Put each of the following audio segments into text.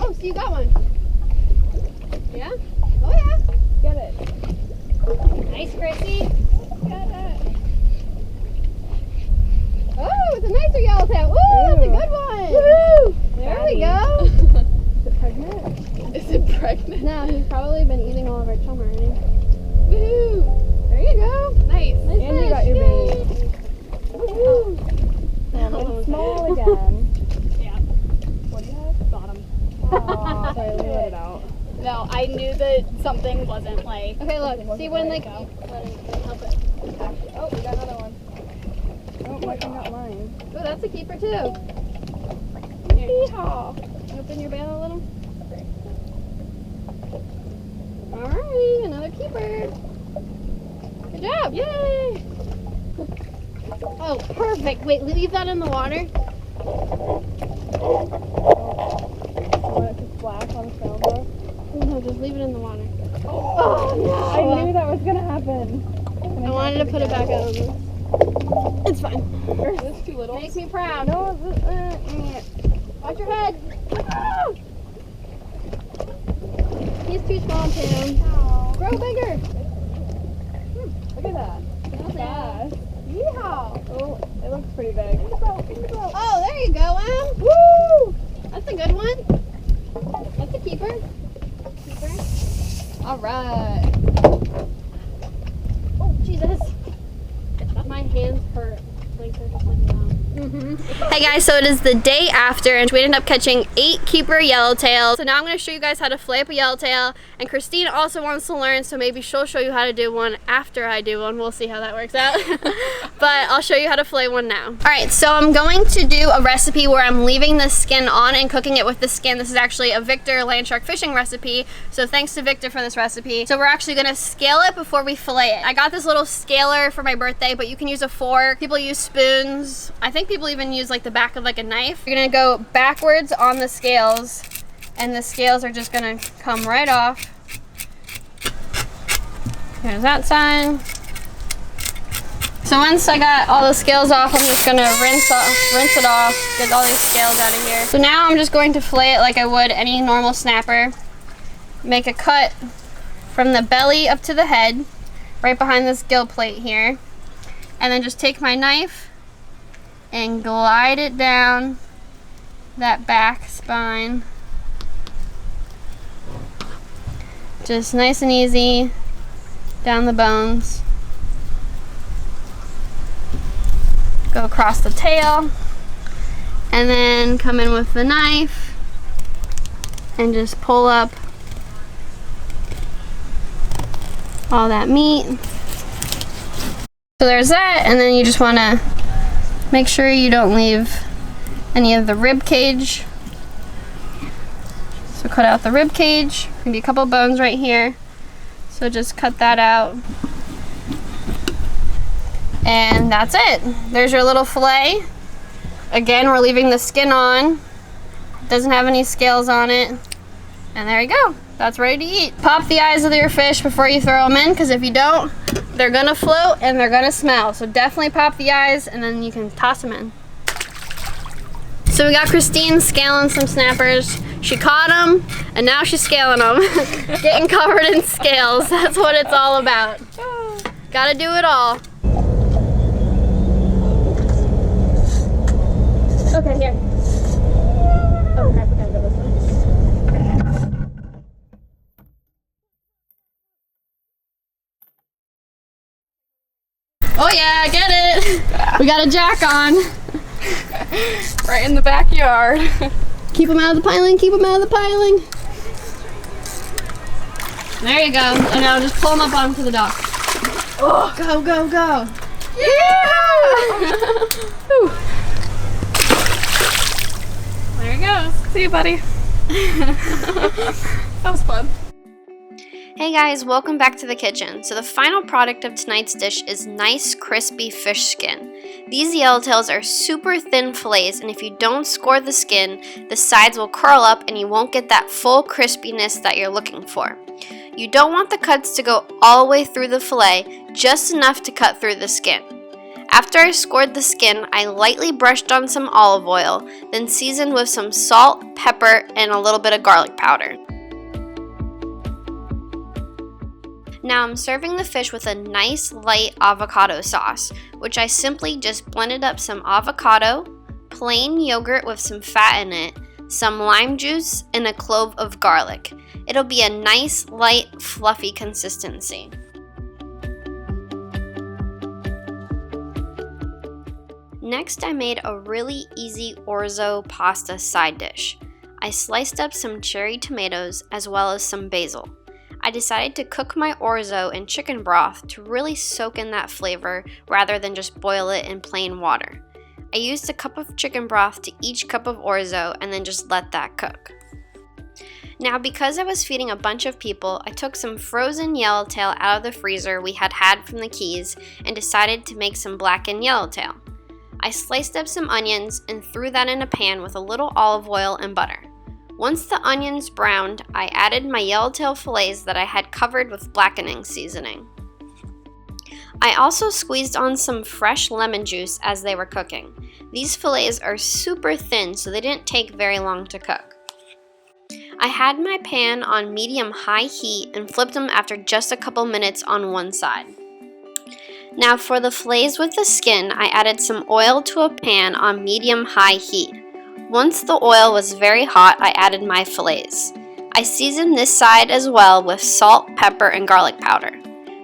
Oh, so you got one. Yeah? Oh, yeah. Get it. Nice, Chrissy. Get it. Oh, it's a nicer yellowtail. Ooh, that's a good one. Woo! There we go. Is it pregnant? Is it pregnant? No, he's probably been eating all of our chum already. Woo! There you go. Nice. Nice And you fish. got your Yay. bait. Woo! Oh, small again. Yeah. What do you have? Bottom. Aw, sorry, let me let it out. No, I knew that something wasn't like. Okay, look. See when they go. help it. Oh, we got another one. Oh, Mike got mine. Oh, that's a keeper too. Yeehaw! Open your bail a little. Alright, another keeper. Good job. Yay! Oh, perfect. Wait, leave that in the water. You want it to splash on the sailboat? No, just leave it in the water. Oh, no. I knew that was gonna happen. I wanted to put it back out on this. It's fine. It's too little. Makes me proud. No, Watch your head. Ah! He's too small too. Grow bigger. look at that. That's Fast. Yeehaw. Oh, it looks pretty big. Oh, there you go, Em. Woo! That's a good one. That's a keeper. All right. Oh, Jesus. My hands hurt. Like they're just like down. Hey guys, so it is the day after and we ended up catching 8 keeper yellowtails. So now I'm going to show you guys how to fillet up a yellowtail, and Christine also wants to learn, so maybe she'll show you how to do one after I do one. We'll see how that works out. But I'll show you how to fillet one now. Alright, so I'm going to do a recipe where I'm leaving the skin on and cooking it with the skin. This is actually a Victor land shark fishing recipe, so thanks to Victor for this recipe. So we're actually going to scale it before we fillet it. I got this little scaler for my birthday, but you can use a fork. People use spoons. I think people even use like the back of like a knife. You're gonna go backwards on the scales, and the scales are just gonna come right off. Here's that side. So once I got all the scales off, I'm just gonna rinse it off, get all these scales out of here. So now I'm just going to fillet it like I would any normal snapper. Make a cut from the belly up to the head, right behind this gill plate here, and then just take my knife and glide it down that back spine. Just nice and easy down the bones. Go across the tail and then come in with the knife and just pull up all that meat. So there's that, and then you just want to make sure you don't leave any of the rib cage. So cut out the rib cage. Maybe a couple bones right here. So just cut that out. And that's it. There's your little fillet. Again, we're leaving the skin on. It doesn't have any scales on it. And there you go. That's ready to eat. Pop the eyes of your fish before you throw them in, because if you don't, they're gonna float and they're gonna smell. So definitely pop the eyes and then you can toss them in. So we got Christine scaling some snappers. She caught them and now she's scaling them. Getting covered in scales. That's what it's all about. Gotta do it all. Okay, here. Oh crap, we gotta go this way. Oh yeah, get it! We got a jack on. Right in the backyard. Keep them out of the piling, keep them out of the piling. There you go. And now just pull them up onto the dock. Oh, go, go, go. Yeah! There he goes. See you, buddy. That was fun. Hey guys, welcome back to the kitchen. So the final product of tonight's dish is nice crispy fish skin. These yellowtails are super thin fillets, and if you don't score the skin, the sides will curl up and you won't get that full crispiness that you're looking for. You don't want the cuts to go all the way through the fillet, just enough to cut through the skin. After I scored the skin, I lightly brushed on some olive oil, then seasoned with some salt, pepper, and a little bit of garlic powder. Now I'm serving the fish with a nice light avocado sauce, which I simply just blended up some avocado, plain yogurt with some fat in it, some lime juice, and a clove of garlic. It'll be a nice, light, fluffy consistency. Next, I made a really easy orzo pasta side dish. I sliced up some cherry tomatoes as well as some basil. I decided to cook my orzo in chicken broth to really soak in that flavor rather than just boil it in plain water. I used a cup of chicken broth to each cup of orzo and then just let that cook. Now, because I was feeding a bunch of people, I took some frozen yellowtail out of the freezer we had from the Keys and decided to make some blackened yellowtail. I sliced up some onions and threw that in a pan with a little olive oil and butter. Once the onions browned, I added my yellowtail fillets that I had covered with blackening seasoning. I also squeezed on some fresh lemon juice as they were cooking. These fillets are super thin, so they didn't take very long to cook. I had my pan on medium-high heat and flipped them after just a couple minutes on one side. Now for the fillets with the skin, I added some oil to a pan on medium-high heat. Once the oil was very hot, I added my fillets. I seasoned this side as well with salt, pepper, and garlic powder.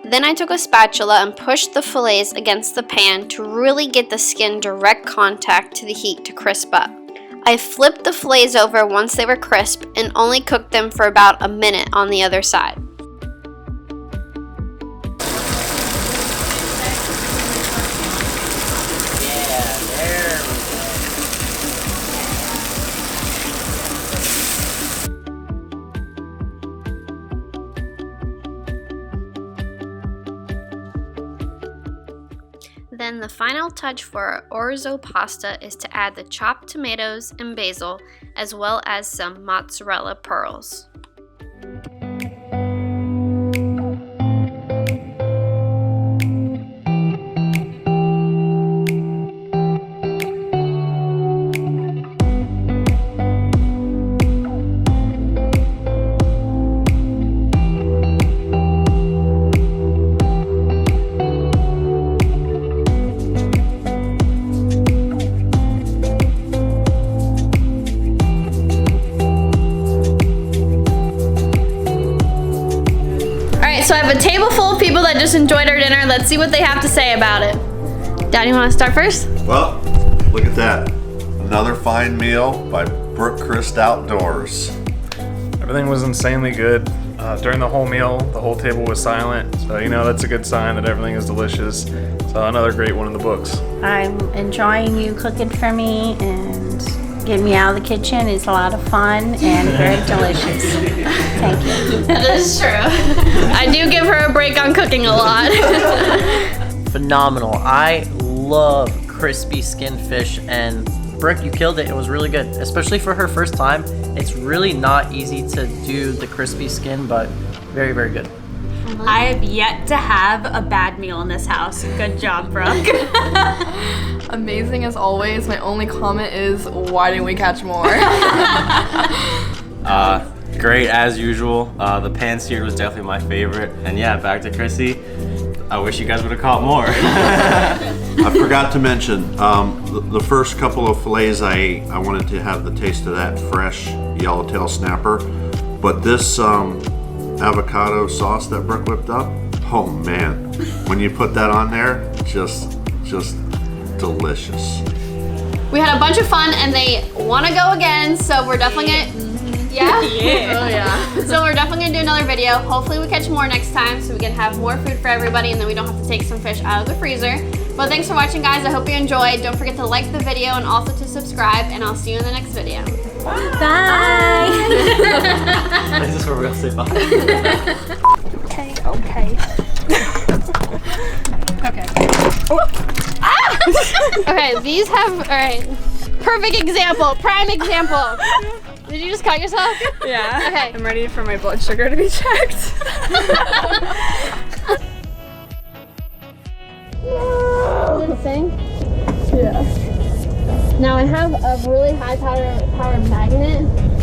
Then I took a spatula and pushed the fillets against the pan to really get the skin direct contact to the heat to crisp up. I flipped the fillets over once they were crisp and only cooked them for about a minute on the other side. Then the final touch for our orzo pasta is to add the chopped tomatoes and basil, as well as some mozzarella pearls. So I have a table full of people that just enjoyed our dinner. Let's see what they have to say about it. Dad, you want to start first? Well, look at that. Another fine meal by Brook, Crist Outdoors. Everything was insanely good. During the whole meal, the whole table was silent. So, you know, that's a good sign that everything is delicious. So another great one in the books. I'm enjoying you cooking for me and getting me out of the kitchen. It's a lot of fun and very delicious. Thank you. That is true. I do give her a break on cooking a lot. Phenomenal. I love crispy skinned fish, and Brooke, you killed it. It was really good, especially for her first time. It's really not easy to do the crispy skin, but very, very good. I have yet to have a bad meal in this house. Good job, Brooke. Amazing as always. My only comment is, why didn't we catch more? Great as usual. The pan seared was definitely my favorite. And yeah, back to Chrissy. I wish you guys would have caught more. I forgot to mention, the first couple of fillets, I wanted to have the taste of that fresh yellowtail snapper. But this avocado sauce that Brooke whipped up, oh man, when you put that on there, just delicious. We had a bunch of fun and they want to go again, so we're definitely gonna, yeah? Oh yeah. So we're definitely gonna do another video. Hopefully we catch more next time so we can have more food for everybody and then we don't have to take some fish out of the freezer. But thanks for watching, guys. I hope you enjoyed. Don't forget to like the video and also to subscribe, and I'll see you in the next video. Bye. Is this where we're gonna say bye? Okay, okay. Okay. Okay, these have, all right. Perfect example, prime example. Did you just cut yourself? Yeah. Okay. I'm ready for my blood sugar to be checked. What did it say? Now I have a really high power magnet